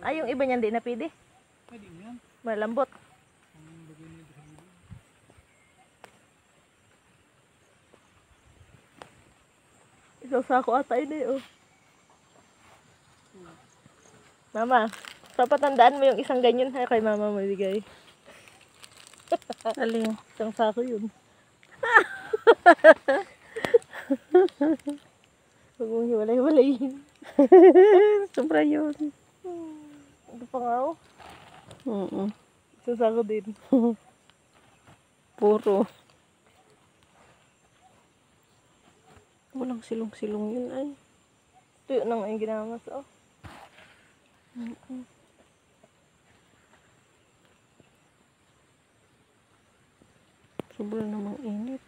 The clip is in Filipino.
Ay, yung iba niyan di na pwede. Pwede yan. Malambot. Ang bagay niya sa hilo. Isang sako ata yun eh, oh. Mama, papatandaan mo yung isang ganyan ha kay mama mo bigay. Aling. Isang sako yun. Huwag mong hiwalay-hiwalayin. Sobra yun. Ito pa nga oh. Isang sako din. Puro. Walang silong-silong yun ay. Tuyo nang yung ginamas oh. Sobra namang init.